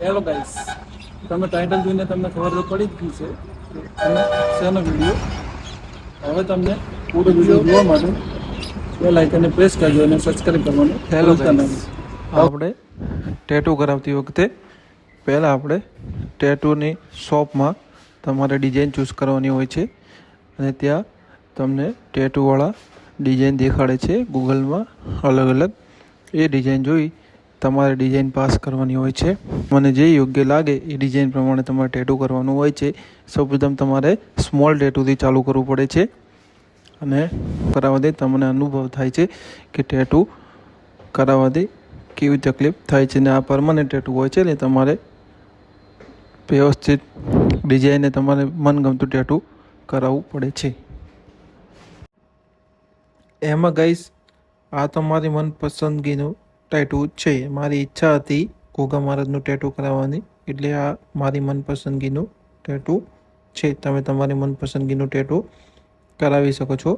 Hello guys, તમે title જોઈને તમને ખબર તો પડી જ ગઈ છે કે તમે શેનો વિડીયો. હવે તમને પૂરો વિડીયો જોવા માટે બેલ આઇકનને પ્રેસ કરજો અને સબસ્ક્રાઇબ કરવાનું હેલો ભૂલતા ગાઈસ, નહીં. આપણે ટેટુ કરાવતી વખતે પહેલાં આપણે ટેટુની શોપમાં તમારે ડિઝાઇન ચૂઝ કરવાની હોય છે અને ત્યાં તમને ટેટુવાળા ડિઝાઇન દેખાડે છે ગૂગલમાં અલગ અલગ. એ ડિઝાઇન જોઈ તમારે ડિઝાઇન પાસ કરવાની હોય છે. મને જે યોગ્ય લાગે એ ડિઝાઇન પ્રમાણે તમારે ટેટુ કરવાનું હોય છે. સૌપ્રથમ તમારે સ્મોલ ટેટુથી ચાલુ કરવું પડે છે અને કરાવવાથી તમને અનુભવ થાય છે કે ટેટુ કરાવવાથી કેવી તકલીફ થાય છે. ને આ પરમનન્ટ ટેટુ હોય છે ને તમારે વ્યવસ્થિત ડિઝાઇનને તમારે મનગમતું ટેટુ કરાવવું પડે છે. એમાં ગાઈસ, આ તમારી મનપસંદગીનું ટેટુ છે. મારી ઈચ્છા હતી ઘોઘા મહારાજનું ટેટુ કરાવવાની, એટલે આ મારી મનપસંદગીનું ટેટુ છે. તમે તમારી મનપસંદગીનું ટેટુ કરાવી શકો છો.